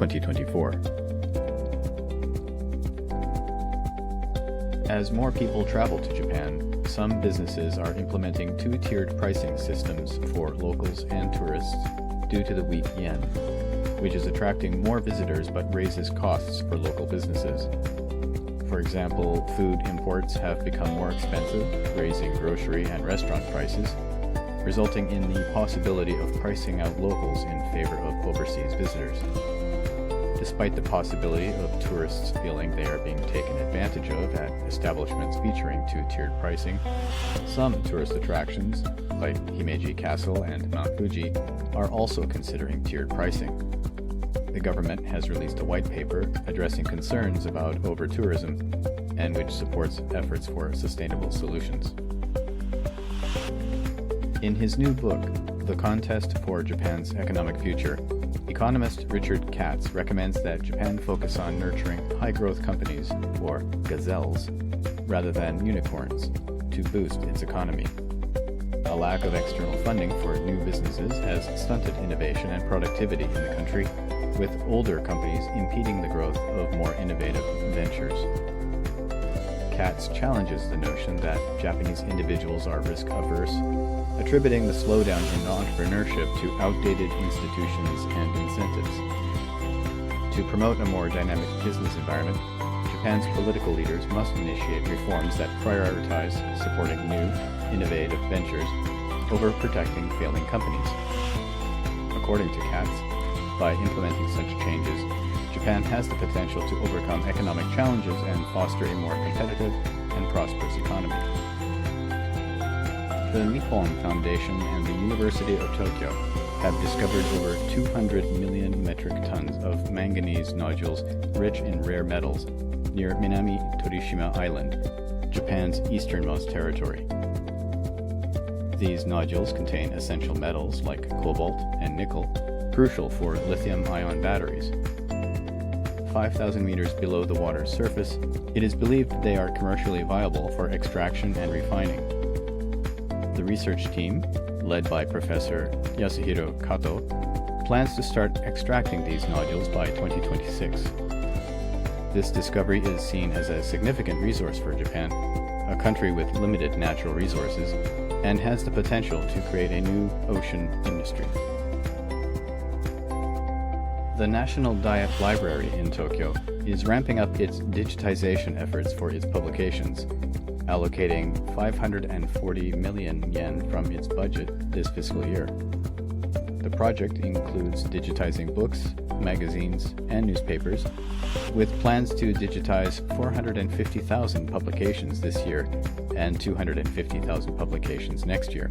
2024. As more people travel to Japan, some businesses are implementing two-tiered pricing systems for locals and tourists due to the weak yen, which is attracting more visitors but raises costs for local businesses. For example, food imports have become more expensive, raising grocery and restaurant prices, resulting in the possibility of pricing out locals in favor of overseas visitors. Despite the possibility of tourists feeling they are being taken advantage of at establishments featuring two-tiered pricing, some tourist attractions, like Himeji Castle and Mount Fuji, are also considering tiered pricing. The government has released a white paper addressing concerns about over-tourism and which supports efforts for sustainable solutions. In his new book, The Contest for Japan's Economic Future, economist Richard Katz recommends that Japan focus on nurturing high-growth companies, or gazelles, rather than unicorns, to boost its economy. A lack of external funding for new businesses has stunted innovation and productivity in the country, with older companies impeding the growth of more innovative ventures. Katz challenges the notion that Japanese individuals are risk-averse, attributing the slowdown in entrepreneurship to outdated institutions and incentives. To promote a more dynamic business environment, Japan's political leaders must initiate reforms that prioritize supporting new, innovative ventures over protecting failing companies. According to Katz, by implementing such changes, Japan has the potential to overcome economic challenges and foster a more competitive and prosperous economy. The Nippon Foundation and the University of Tokyo have discovered over 200 million metric tons of manganese nodules rich in rare metals near Minami Torishima Island, Japan's easternmost territory. These nodules contain essential metals like cobalt and nickel, crucial for lithium-ion batteries. 5,000 meters below the water's surface, it is believed they are commercially viable for extraction and refining. The research team, led by Professor Yasuhiro Kato, plans to start extracting these nodules by 2026. This discovery is seen as a significant resource for Japan, a country with limited natural resources, and has the potential to create a new ocean industry. The National Diet Library in Tokyo is ramping up its digitization efforts for its publications, allocating 540 million yen from its budget this fiscal year. The project includes digitizing books, magazines, and newspapers, with plans to digitize 450,000 publications this year and 250,000 publications next year.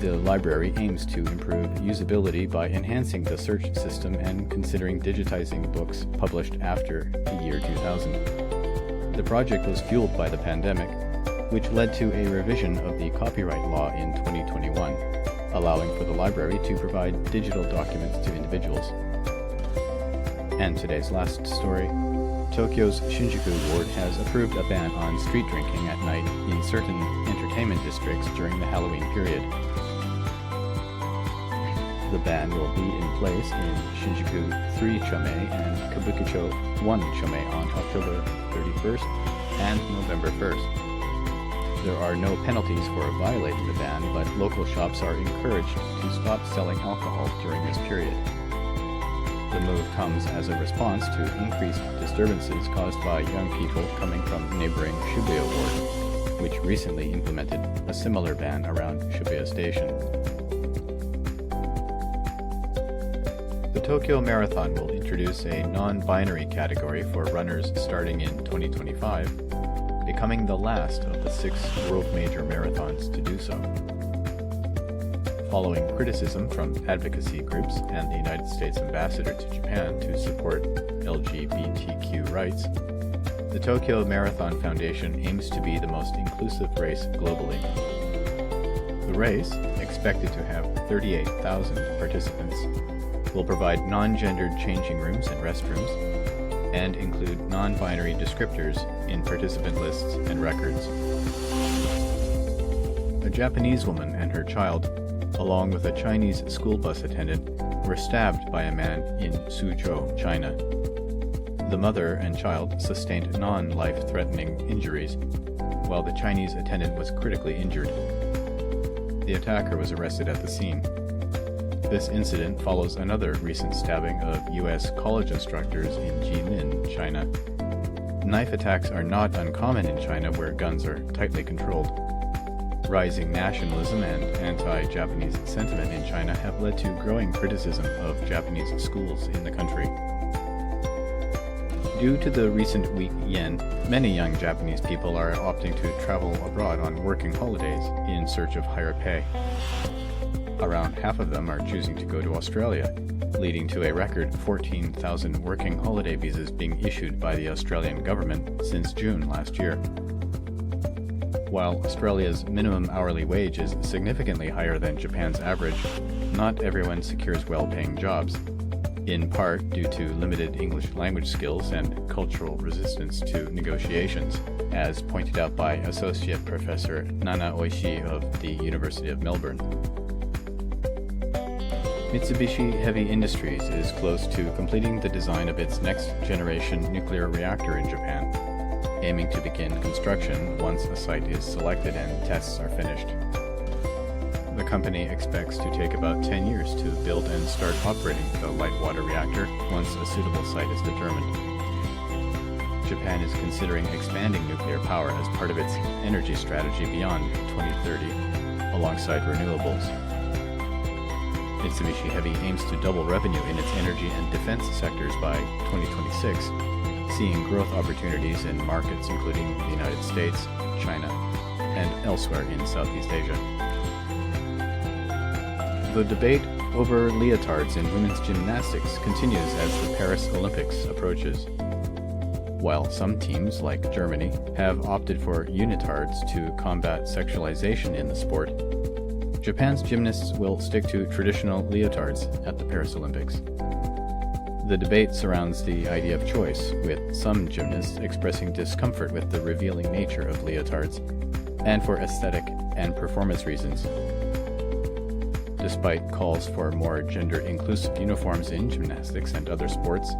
The library aims to improve usability by enhancing the search system and considering digitizing books published after the year 2000. The project was fueled by the pandemic, which led to a revision of the copyright law in 2021, allowing for the library to provide digital documents to individuals. And today's last story, Tokyo's Shinjuku ward has approved a ban on street drinking at night in certain entertainment districts during the Halloween period. The ban will be in place in Shinjuku 3 Chome and Kabukicho 1 Chome on October 31st and November 1st. There are no penalties for violating the ban, but local shops are encouraged to stop selling alcohol during this period. The move comes as a response to increased disturbances caused by young people coming from neighboring Shibuya ward, which recently implemented a similar ban around Shibuya Station. The Tokyo Marathon will introduce a non-binary category for runners starting in 2025, becoming the last of the 6 world major marathons to do so. Following criticism from advocacy groups and the United States ambassador to Japan to support LGBTQ rights, the Tokyo Marathon Foundation aims to be the most inclusive race globally. The race, expected to have 38,000 participants, will provide non-gendered changing rooms and restrooms, and include non-binary descriptors in participant lists and records. A Japanese woman and her child, along with a Chinese school bus attendant, were stabbed by a man in Suzhou, China. The mother and child sustained non-life-threatening injuries, while the Chinese attendant was critically injured. The attacker was arrested at the scene. This incident follows another recent stabbing of U.S. college instructors in Jilin, China. Knife attacks are not uncommon in China, where guns are tightly controlled. Rising nationalism and anti-Japanese sentiment in China have led to growing criticism of Japanese schools in the country. Due to the recent weak yen, many young Japanese people are opting to travel abroad on working holidays in search of higher pay. Around half of them are choosing to go to Australia, leading to a record 14,000 working holiday visas being issued by the Australian government since June last year. While Australia's minimum hourly wage is significantly higher than Japan's average, not everyone secures well-paying jobs, in part due to limited English language skills and cultural resistance to negotiations, as pointed out by Associate Professor Nana Oishi of the University of Melbourne. Mitsubishi Heavy Industries is close to completing the design of its next-generation nuclear reactor in Japan, aiming to begin construction once a site is selected and tests are finished. The company expects to take about 10 years to build and start operating the light water reactor once a suitable site is determined. Japan is considering expanding nuclear power as part of its energy strategy beyond 2030, alongside renewables. Mitsubishi Heavy aims to double revenue in its energy and defense sectors by 2026, seeing growth opportunities in markets including the United States, China, and elsewhere in Southeast Asia. The debate over leotards in women's gymnastics continues as the Paris Olympics approaches. While some teams, like Germany, have opted for unitards to combat sexualization in the sport, Japan's gymnasts will stick to traditional leotards at the Paris Olympics. The debate surrounds the idea of choice, with some gymnasts expressing discomfort with the revealing nature of leotards, and for aesthetic and performance reasons. Despite calls for more gender-inclusive uniforms in gymnastics and other sports,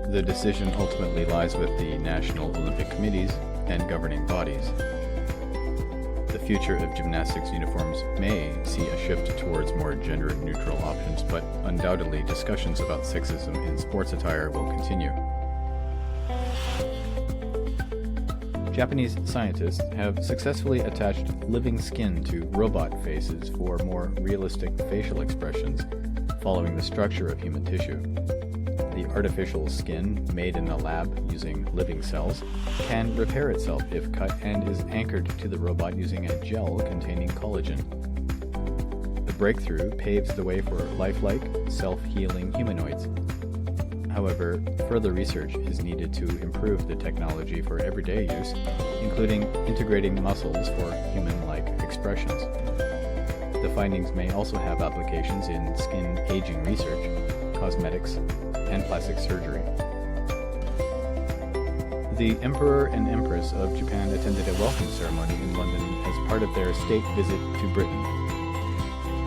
the decision ultimately lies with the national Olympic committees and governing bodies. The future of gymnastics uniforms may see a shift towards more gender-neutral options, but undoubtedly discussions about sexism in sports attire will continue. Japanese scientists have successfully attached living skin to robot faces for more realistic facial expressions following the structure of human tissue. The artificial skin, made in a lab using living cells, can repair itself if cut and is anchored to the robot using a gel containing collagen. The breakthrough paves the way for lifelike, self-healing humanoids. However, further research is needed to improve the technology for everyday use, including integrating muscles for human-like expressions. The findings may also have applications in skin aging research, cosmetics, and plastic surgery. The Emperor and Empress of Japan attended a welcome ceremony in London as part of their state visit to Britain.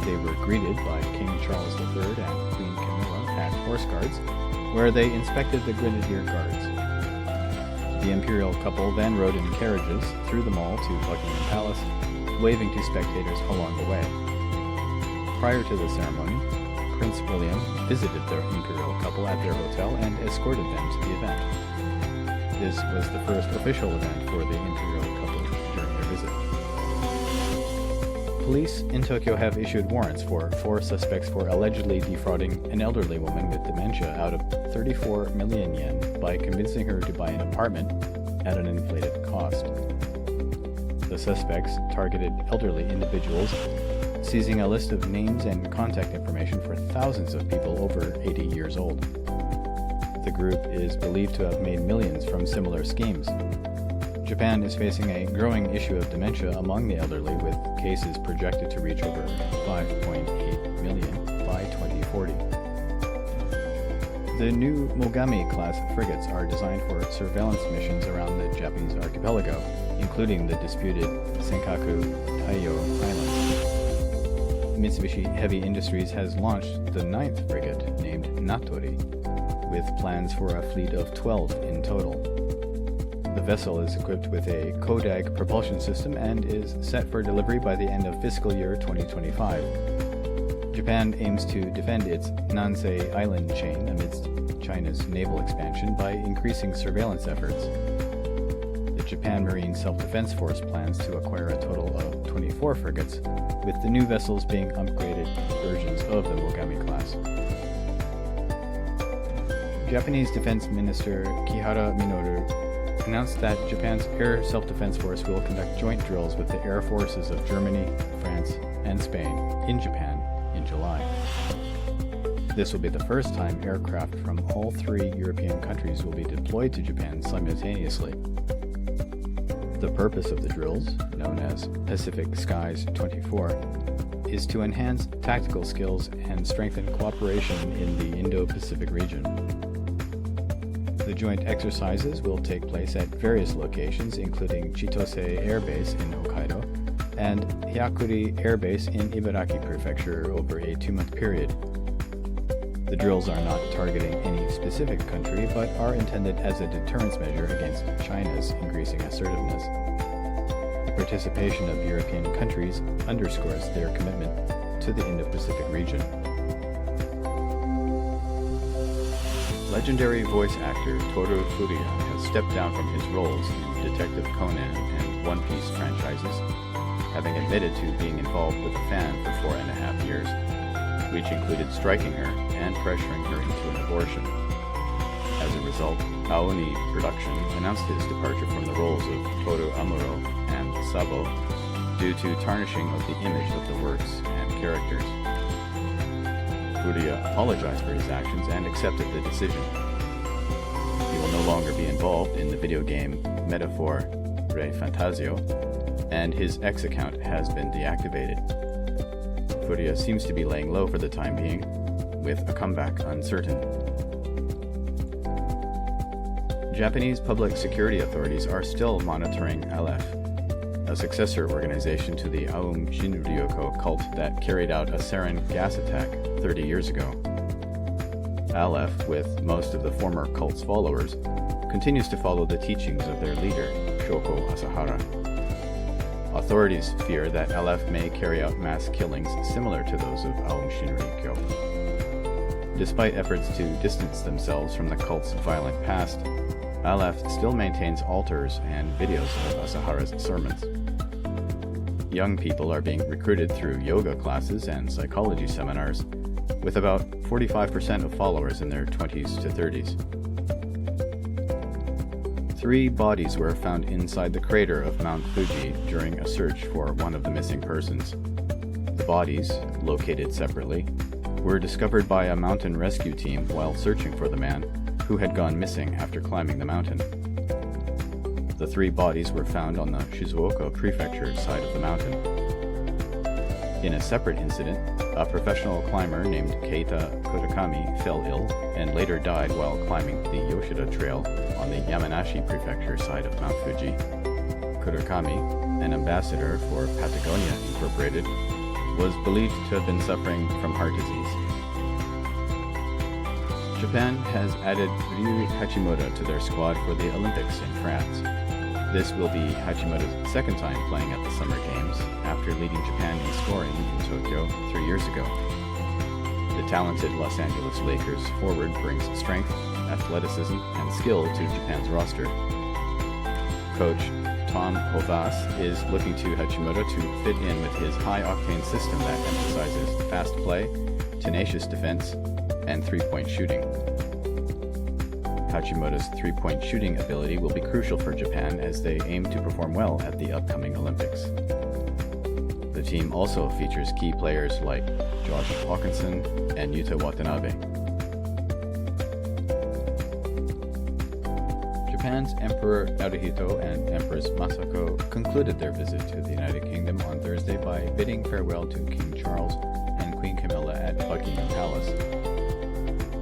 They were greeted by King Charles III and Queen Camilla at Horse Guards, where they inspected the Grenadier Guards. The imperial couple then rode in carriages through the mall to Buckingham Palace, waving to spectators along the way. Prior to the ceremony, Prince William visited the imperial couple at their hotel and escorted them to the event. This was the first official event for the imperial couple during their visit. Police in Tokyo have issued warrants for 4 suspects for allegedly defrauding an elderly woman with dementia out of 34 million yen by convincing her to buy an apartment at an inflated cost. The suspects targeted elderly individuals, seizing a list of names and contact information for thousands of people over 80 years old. The group is believed to have made millions from similar schemes. Japan is facing a growing issue of dementia among the elderly, with cases projected to reach over 5.8 million by 2040. The new Mogami-class frigates are designed for surveillance missions around the Japanese archipelago, including the disputed Senkaku Taiyo Islands. Mitsubishi Heavy Industries has launched the 9th frigate, named Natori, with plans for a fleet of 12 in total. The vessel is equipped with a Kodag propulsion system and is set for delivery by the end of fiscal year 2025. Japan aims to defend its Nansei island chain amidst China's naval expansion by increasing surveillance efforts. The Japan Marine Self-Defense Force plans to acquire a total of 24 frigates, with the new vessels being upgraded versions of the Mogami class. Japanese Defense Minister Kihara Minoru announced that Japan's Air Self-Defense Force will conduct joint drills with the air forces of Germany, France, and Spain in Japan in July. This will be the first time aircraft from all 3 European countries will be deployed to Japan simultaneously. The purpose of the drills, known as Pacific Skies 24, is to enhance tactical skills and strengthen cooperation in the Indo-Pacific region. The joint exercises will take place at various locations, including Chitose Air Base in Hokkaido and Hyakuri Air Base in Ibaraki Prefecture over a 2-month period. The drills are not targeting any specific country, but are intended as a deterrence measure against China's increasing assertiveness. The participation of European countries underscores their commitment to the Indo-Pacific region. Legendary voice actor Toru Furuya has stepped down from his roles in Detective Conan and One Piece franchises, having admitted to being involved with a fan for 4.5 years, which included striking her and pressuring her into an abortion. As a result, Aoni Production announced his departure from the roles of Toru Amuro and Sabo due to tarnishing of the image of the works and characters. Furuya apologized for his actions and accepted the decision. He will no longer be involved in the video game Metaphor Re Fantasio, and his X account has been deactivated. Furuya seems to be laying low for the time being, with a comeback uncertain. Japanese public security authorities are still monitoring Aleph, a successor organization to the Aum Shinryoko cult that carried out a sarin gas attack 30 years ago. Aleph, with most of the former cult's followers, continues to follow the teachings of their leader, Shoko Asahara. Authorities fear that Aleph may carry out mass killings similar to those of Aum Shinrikyo. Despite efforts to distance themselves from the cult's violent past, Aleph still maintains altars and videos of Asahara's sermons. Young people are being recruited through yoga classes and psychology seminars, with about 45% of followers in their 20s to 30s. 3 bodies were found inside the crater of Mount Fuji during a search for one of the missing persons. The bodies, located separately, were discovered by a mountain rescue team while searching for the man, who had gone missing after climbing the mountain. The 3 bodies were found on the Shizuoka Prefecture side of the mountain. In a separate incident, a professional climber named Keita Kurakami fell ill and later died while climbing the Yoshida Trail on the Yamanashi Prefecture side of Mount Fuji. Kurakami, an ambassador for Patagonia Incorporated, was believed to have been suffering from heart disease. Japan has added Ryu Hachimura to their squad for the Olympics in France. This will be Hachimura's second time playing at the Summer Games, after leading Japan in scoring in Tokyo 3 years ago. The talented Los Angeles Lakers forward brings strength, athleticism, and skill to Japan's roster. Coach Tom Hovas is looking to Hachimura to fit in with his high-octane system that emphasizes fast play, tenacious defense, and three-point shooting. Hachimura's three-point shooting ability will be crucial for Japan as they aim to perform well at the upcoming Olympics. The team also features key players like Josh Hawkinson and Yuta Watanabe. Japan's Emperor Naruhito and Empress Masako concluded their visit to the United Kingdom on Thursday by bidding farewell to King Charles and Queen Camilla at Buckingham Palace.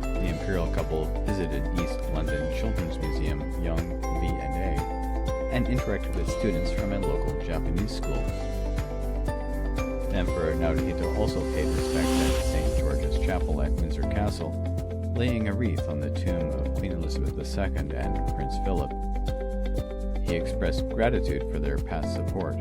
The imperial couple visited East London Children's Museum Young V&A and interacted with students from a local Japanese school. Emperor Naruhito also paid respect at St. George's Chapel at Windsor Castle, laying a wreath on the tomb of Queen Elizabeth II and Prince Philip. He expressed gratitude for their past support.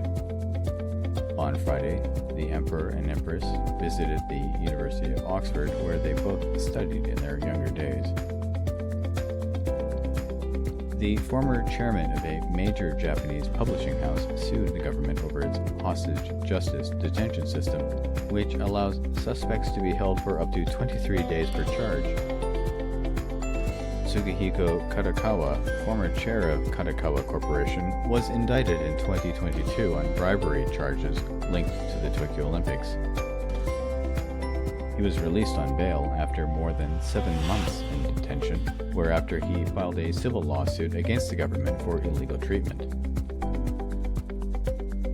On Friday, the Emperor and Empress visited the University of Oxford, where they both studied in their younger days. The former chairman of a major Japanese publishing house sued the government over its hostage justice detention system, which allows suspects to be held for up to 23 days per charge. Sugihiko Kadakawa, former chair of Kadakawa Corporation, was indicted in 2022 on bribery charges linked to the Tokyo Olympics. He was released on bail after more than 7 months in detention, whereafter he filed a civil lawsuit against the government for illegal treatment.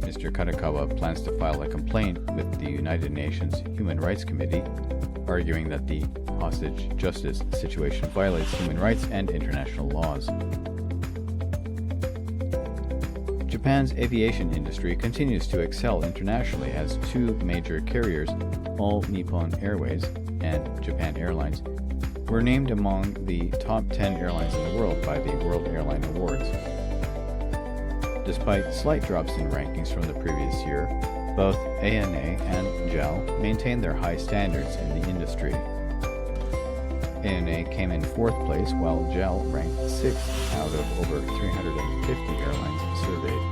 Mr. Kadakawa plans to file a complaint with the United Nations Human Rights Committee, arguing that the hostage justice situation violates human rights and international laws. Japan's aviation industry continues to excel internationally as two major carriers, All Nippon Airways and Japan Airlines, were named among the top 10 airlines in the world by the World Airline Awards. Despite slight drops in rankings from the previous year, both ANA and JAL maintained their high standards in the industry. ANA came in 4th place, while JAL ranked 6th out of over 350 airlines surveyed.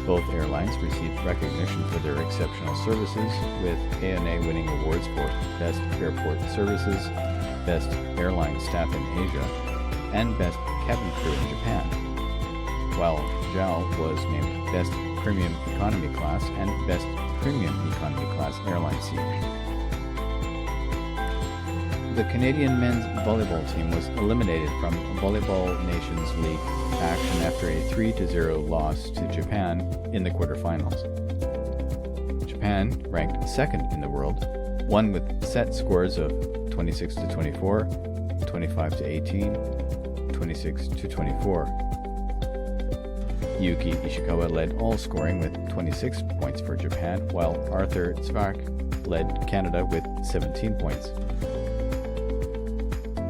Both airlines received recognition for their exceptional services, with ANA winning awards for Best Airport Services, Best Airline Staff in Asia, and Best Cabin Crew in Japan, while JAL was named Best Premium Economy Class and Best Premium Economy Class Airline Seat. The Canadian men's volleyball team was eliminated from Volleyball Nations League action after a 3-0 loss to Japan in the quarterfinals. Japan, ranked 2nd in the world, won with set scores of 26-24, 25-18, 26-24. Yuki Ishikawa led all scoring with 26 points for Japan, while Arthur Zwack led Canada with 17 points.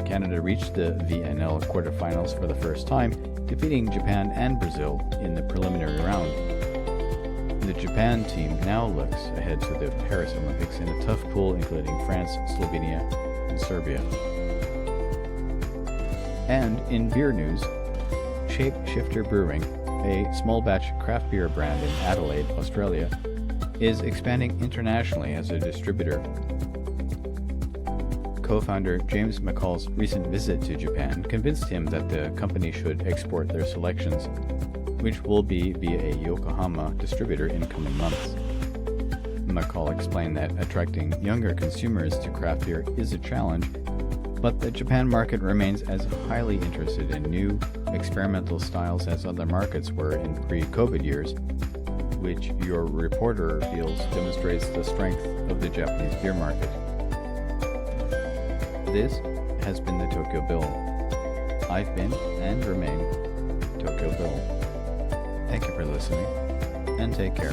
Canada reached the VNL quarterfinals for the first time, defeating Japan and Brazil in the preliminary round. The Japan team now looks ahead to the Paris Olympics in a tough pool including France, Slovenia, and Serbia. And in beer news, Shapeshifter Brewing, a small batch craft beer brand in Adelaide, Australia, is expanding internationally as a distributor. Co-founder James McCall's recent visit to Japan convinced him that the company should export their selections, which will be via a Yokohama distributor in coming months. McCall explained that attracting younger consumers to craft beer is a challenge, but the Japan market remains as highly interested in new, experimental styles as other markets were in pre-COVID years, which your reporter feels demonstrates the strength of the Japanese beer market. This has been the Tokyo Bill. I've been and remain Tokyo Bill. Thank you for listening, and take care.